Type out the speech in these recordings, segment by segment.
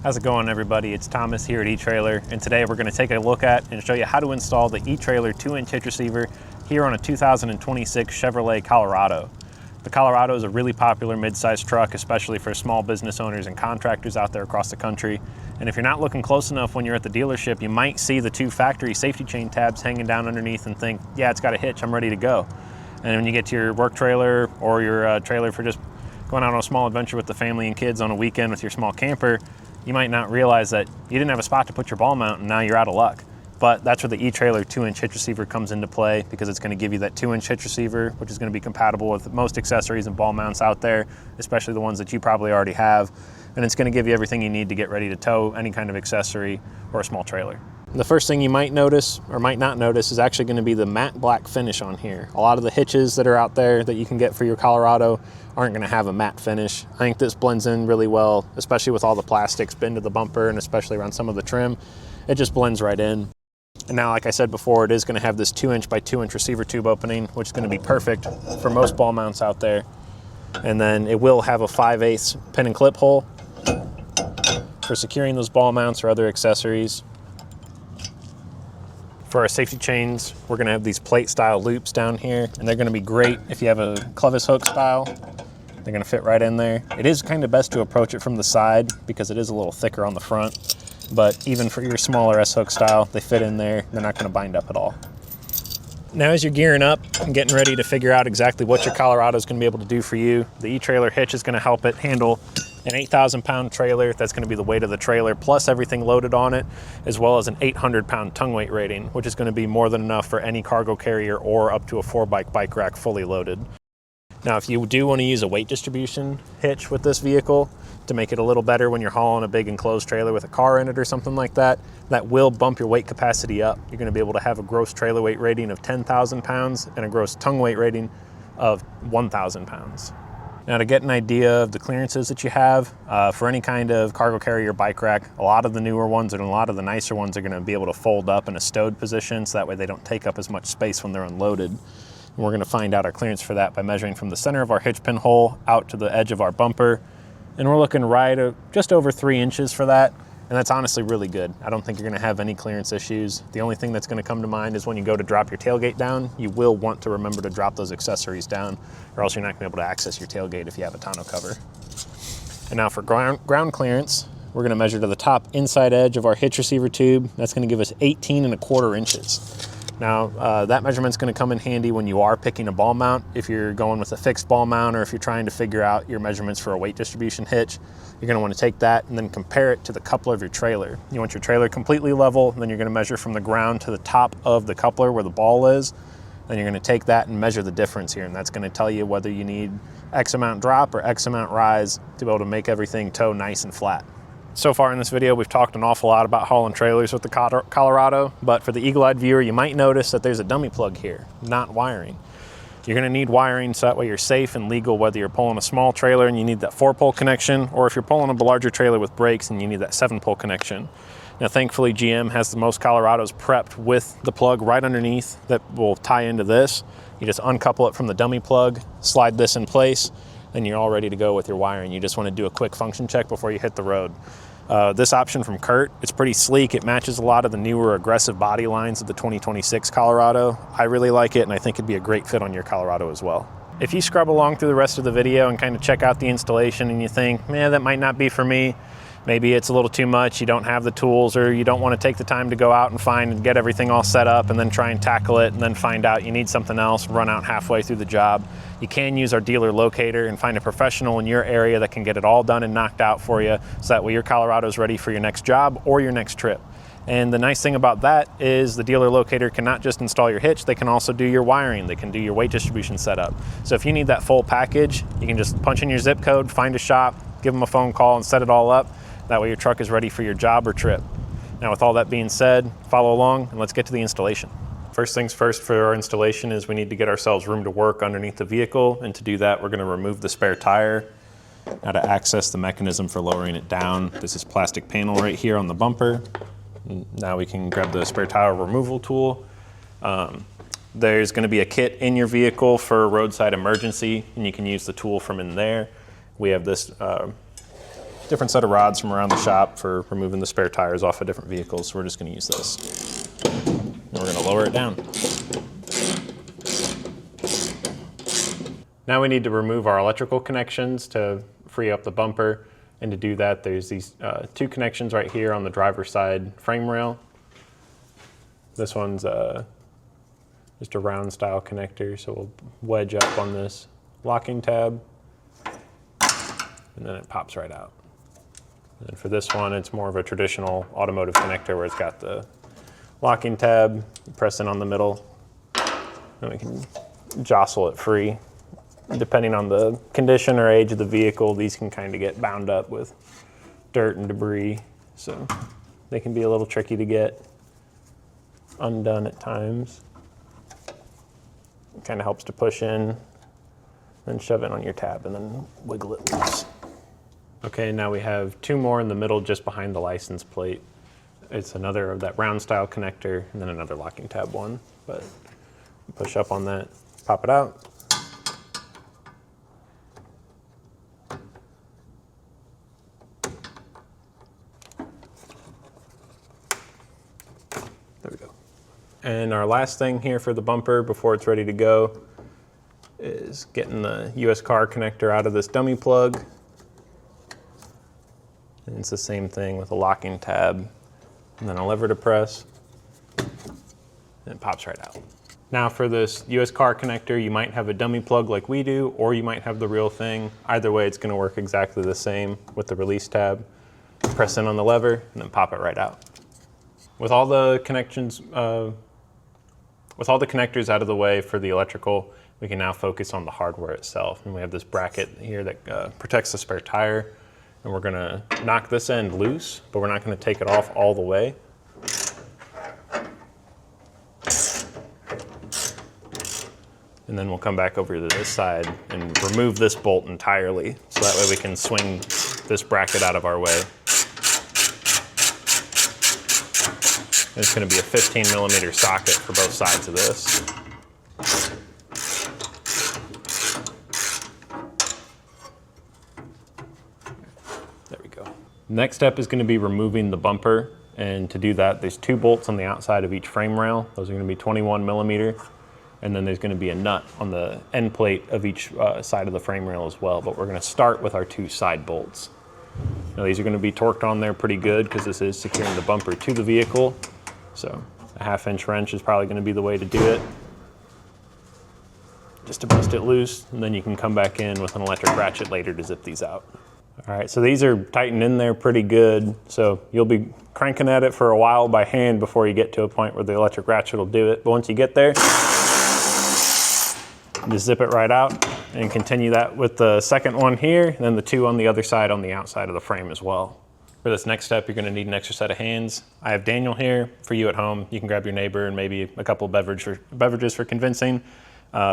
How's it going, everybody? It's Thomas here at eTrailer, and today we're going to take a look at and show you how to install the eTrailer 2-inch hitch receiver here on a 2026 Chevrolet Colorado. The Colorado is a really popular mid-sized truck, especially for small business owners and contractors out there across the country. And if you're not looking close enough when you're at the dealership, you might see the two factory safety chain tabs hanging down underneath and think, yeah, it's got a hitch, I'm ready to go. And when you get to your work trailer or your trailer for just going out on a small adventure with the family and kids on a weekend with your small camper, you might not realize that you didn't have a spot to put your ball mount and now you're out of luck. But that's where the eTrailer 2-inch hitch receiver comes into play, because it's going to give you that 2-inch hitch receiver, which is going to be compatible with most accessories and ball mounts out there, especially the ones that you probably already have. And it's going to give you everything you need to get ready to tow any kind of accessory or a small trailer. The first thing you might notice or might not notice is actually going to be the matte black finish on here. A lot of the hitches that are out there that you can get for your Colorado aren't going to have a matte finish. I think this blends in really well, especially with all the plastics been to the bumper and especially around some of the trim. It just blends right in. And now, like I said before, it is going to have this 2-inch by 2-inch receiver tube opening, which is going to be perfect for most ball mounts out there. And then it will have a 5/8 pin and clip hole for securing those ball mounts or other accessories. For our safety chains, we're going to have these plate style loops down here, and they're going to be great if you have a clevis hook style. They're going to fit right in there. It is kind of best to approach it from the side because it is a little thicker on the front, but even for your smaller S-hook style, they fit in there. They're not going to bind up at all. Now, as you're gearing up and getting ready to figure out exactly what your Colorado is going to be able to do for you, the eTrailer hitch is going to help it handle an 8,000-pound trailer. That's going to be the weight of the trailer plus everything loaded on it, as well as an 800-pound tongue weight rating, which is going to be more than enough for any cargo carrier or up to a 4-bike bike rack fully loaded. Now, if you do want to use a weight distribution hitch with this vehicle to make it a little better when you're hauling a big enclosed trailer with a car in it or something like that, that will bump your weight capacity up. You're going to be able to have a gross trailer weight rating of 10,000 pounds and a gross tongue weight rating of 1,000 pounds. Now, to get an idea of the clearances that you have for any kind of cargo carrier bike rack, a lot of the newer ones and a lot of the nicer ones are going to be able to fold up in a stowed position, so that way they don't take up as much space when they're unloaded. And we're going to find out our clearance for that by measuring from the center of our hitch pin hole out to the edge of our bumper. And we're looking right at just over 3 inches for that. And that's honestly really good. I don't think you're going to have any clearance issues. The only thing that's going to come to mind is when you go to drop your tailgate down, you will want to remember to drop those accessories down, or else you're not going to be able to access your tailgate if you have a tonneau cover. And now for ground clearance, we're going to measure to the top inside edge of our hitch receiver tube. That's going to give us 18¼ inches. Now, that measurement's going to come in handy when you are picking a ball mount. If you're going with a fixed ball mount, or if you're trying to figure out your measurements for a weight distribution hitch, you're going to want to take that and then compare it to the coupler of your trailer. You want your trailer completely level, and then you're going to measure from the ground to the top of the coupler where the ball is. Then you're going to take that and measure the difference here, and that's going to tell you whether you need X amount drop or X amount rise to be able to make everything tow nice and flat. So far in this video, we've talked an awful lot about hauling trailers with the Colorado, but for the eagle-eyed viewer, you might notice that there's a dummy plug here, not wiring. You're going to need wiring so that way you're safe and legal, whether you're pulling a small trailer and you need that 4-pole connection, or if you're pulling a larger trailer with brakes and you need that 7-pole connection. Now, thankfully, GM has the most Colorados prepped with the plug right underneath that will tie into this. You just uncouple it from the dummy plug, slide this in place, and you're all ready to go with your wiring. You just want to do a quick function check before you hit the road. This option from Kurt, it's pretty sleek. It matches a lot of the newer aggressive body lines of the 2026 Colorado. I really like it, and I think it'd be a great fit on your Colorado as well. If you scrub along through the rest of the video and kind of check out the installation and you think, man, that might not be for me, maybe it's a little too much, you don't have the tools, or you don't want to take the time to go out and find and get everything all set up and then try and tackle it and then find out you need something else, run out halfway through the job, you can use our dealer locator and find a professional in your area that can get it all done and knocked out for you, so that way your Colorado is ready for your next job or your next trip. And the nice thing about that is the dealer locator can not just install your hitch, they can also do your wiring, they can do your weight distribution setup. So if you need that full package, you can just punch in your zip code, find a shop, give them a phone call and set it all up. That way your truck is ready for your job or trip. Now, with all that being said, follow along and let's get to the installation. First things first for our installation is we need to get ourselves room to work underneath the vehicle, and to do that we're going to remove the spare tire. Now, to access the mechanism for lowering it down, this is plastic panel right here on the bumper. Now we can grab the spare tire removal tool. There's going to be a kit in your vehicle for roadside emergency, and you can use the tool from in there. We have this different set of rods from around the shop for removing the spare tires off of different vehicles, so we're just going to use this. And we're going to lower it down. Now we need to remove our electrical connections to free up the bumper. And to do that, there's these two connections right here on the driver's side frame rail. This one's just a round style connector, so we'll wedge up on this locking tab, and then it pops right out. And for this one, it's more of a traditional automotive connector where it's got the locking tab, you press in on the middle, and we can jostle it free. Depending on the condition or age of the vehicle, these can kind of get bound up with dirt and debris, so they can be a little tricky to get undone at times. It kind of helps to push in, then shove it on your tab, and then wiggle it loose. Okay, now we have two more in the middle just behind the license plate. It's another of that round style connector, and then another locking tab one. But push up on that, pop it out. There we go. And our last thing here for the bumper before it's ready to go is getting the US car connector out of this dummy plug. And it's the same thing with a locking tab and then a lever to press, and it pops right out. Now for this US car connector, you might have a dummy plug like we do, or you might have the real thing. Either way, it's going to work exactly the same with the release tab. Press in on the lever and then pop it right out. With all the connections, with all the connectors out of the way for the electrical, we can now focus on the hardware itself. And we have this bracket here that protects the spare tire. And we're gonna knock this end loose, but we're not gonna take it off all the way. And then we'll come back over to this side and remove this bolt entirely. So that way we can swing this bracket out of our way. It's going to be a 15mm socket for both sides of this. There we go. Next step is going to be removing the bumper. And to do that, there's two bolts on the outside of each frame rail. Those are going to be 21mm. And then there's going to be a nut on the end plate of each side of the frame rail as well. But we're going to start with our two side bolts. Now these are going to be torqued on there pretty good because this is securing the bumper to the vehicle. So a 1/2-inch wrench is probably going to be the way to do it. Just to bust it loose, and then you can come back in with an electric ratchet later to zip these out. All right, so these are tightened in there pretty good. So you'll be cranking at it for a while by hand before you get to a point where the electric ratchet will do it. But once you get there, just zip it right out and continue that with the second one here, and then the two on the other side on the outside of the frame as well. For this next step, you're going to need an extra set of hands. I have Daniel here. For you at home, you can grab your neighbor and maybe a couple of beverages for convincing.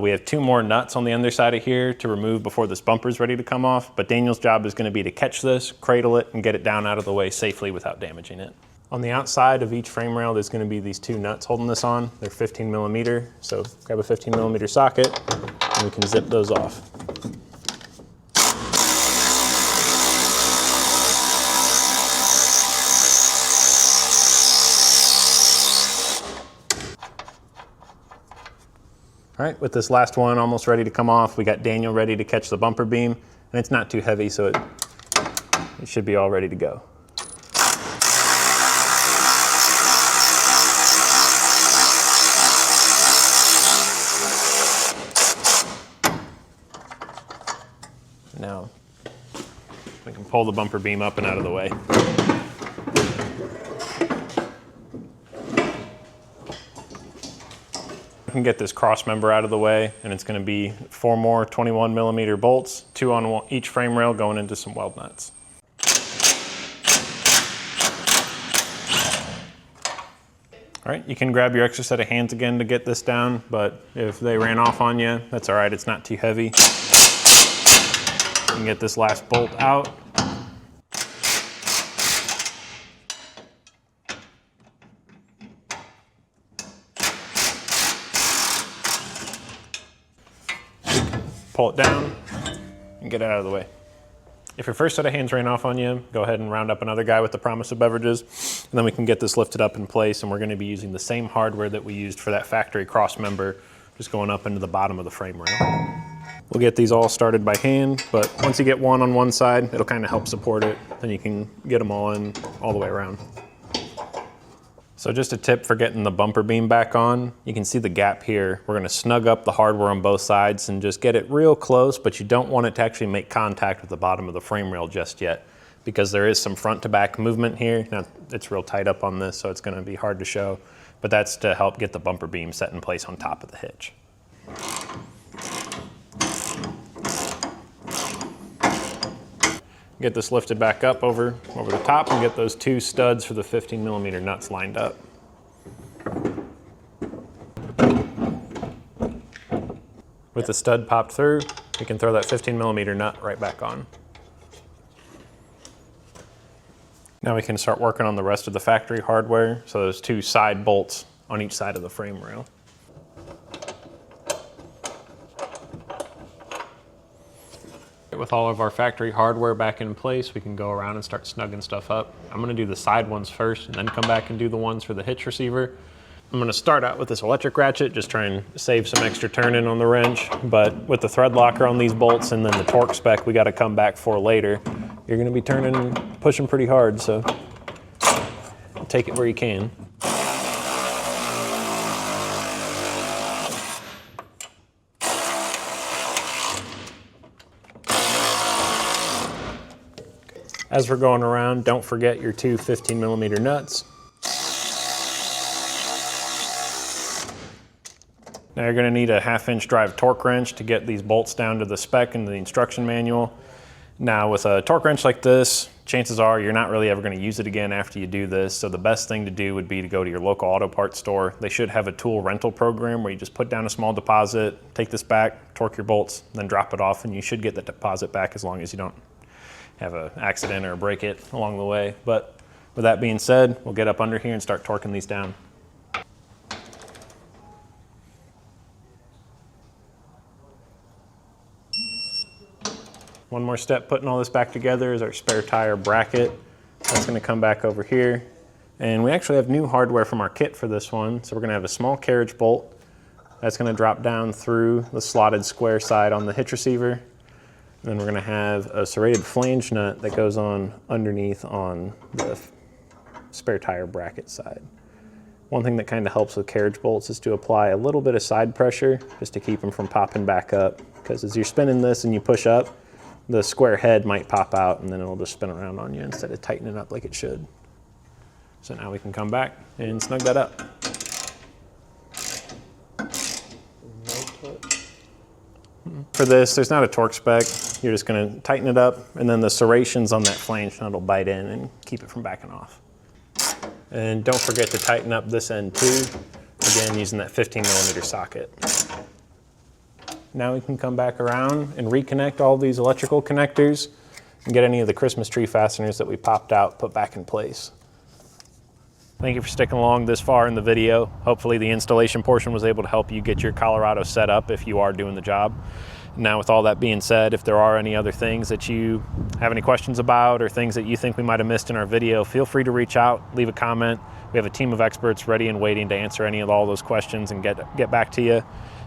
We have two more nuts on the underside of here to remove before this bumper is ready to come off, but Daniel's job is going to be to catch this, cradle it, and get it down out of the way safely without damaging it. On the outside of each frame rail, there's going to be these two nuts holding this on. They're 15mm, so grab a 15mm socket, and we can zip those off. All right, with this last one almost ready to come off, we got Daniel ready to catch the bumper beam, and it's not too heavy, so it should be all ready to go. Now, we can pull the bumper beam up and out of the way. We can get this cross member out of the way, and it's going to be 4 more 21mm bolts, 2 on each frame rail going into some weld nuts. All right, you can grab your extra set of hands again to get this down, but if they ran off on you, that's all right, it's not too heavy. You can get this last bolt out. Pull it down and get it out of the way. If your first set of hands ran off on you, go ahead and round up another guy with the promise of beverages, and then we can get this lifted up in place, and we're gonna be using the same hardware that we used for that factory cross member, just going up into the bottom of the frame rail. We'll get these all started by hand, but once you get one on one side, it'll kind of help support it, then you can get them all in all the way around. So just a tip for getting the bumper beam back on, you can see the gap here. We're gonna snug up the hardware on both sides and just get it real close, but you don't want it to actually make contact with the bottom of the frame rail just yet, because there is some front to back movement here. Now it's real tight up on this, so it's gonna be hard to show, but that's to help get the bumper beam set in place on top of the hitch. Get this lifted back up over the top and get those two studs for the 15mm nuts lined up. With the stud popped through, we can throw that 15mm nut right back on. Now we can start working on the rest of the factory hardware, so those two side bolts on each side of the frame rail. With all of our factory hardware back in place, we can go around and start snugging stuff up. I'm gonna do the side ones first and then come back and do the ones for the hitch receiver. I'm gonna start out with this electric ratchet, just try and save some extra turning on the wrench, but with the thread locker on these bolts and then the torque spec we gotta come back for later, you're gonna be turning and pushing pretty hard, so take it where you can. As we're going around, don't forget your two 15mm nuts. Now you're gonna need a 1/2-inch drive torque wrench to get these bolts down to the spec in the instruction manual. Now with a torque wrench like this, chances are you're not really ever gonna use it again after you do this, so the best thing to do would be to go to your local auto parts store. They should have a tool rental program where you just put down a small deposit, take this back, torque your bolts, then drop it off, and you should get the deposit back as long as you don't have an accident or break it along the way. But with that being said, we'll get up under here and start torquing these down. One more step putting all this back together is our spare tire bracket. That's gonna come back over here. And we actually have new hardware from our kit for this one. So we're gonna have a small carriage bolt that's gonna drop down through the slotted square side on the hitch receiver. Then we're gonna have a serrated flange nut that goes on underneath on the spare tire bracket side. One thing that kind of helps with carriage bolts is to apply a little bit of side pressure just to keep them from popping back up. Because as you're spinning this and you push up, the square head might pop out and then it'll just spin around on you instead of tightening up like it should. So now we can come back and snug that up. For this, there's not a torque spec. You're just gonna tighten it up, and then the serrations on that flange nut will bite in and keep it from backing off. And don't forget to tighten up this end too, again using that 15mm socket. Now we can come back around and reconnect all these electrical connectors and get any of the Christmas tree fasteners that we popped out put back in place. Thank you for sticking along this far in the video. Hopefully the installation portion was able to help you get your Colorado set up if you are doing the job. Now with all that being said, if there are any other things that you have any questions about or things that you think we might have missed in our video, feel free to reach out, leave a comment. We have a team of experts ready and waiting to answer any of all those questions and get back to you.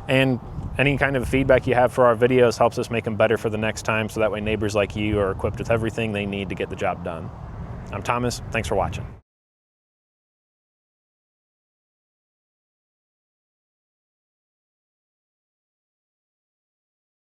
And any kind of feedback you have for our videos helps us make them better for the next time, so that way neighbors like you are equipped with everything they need to get the job done. I'm Thomas, thanks for watching.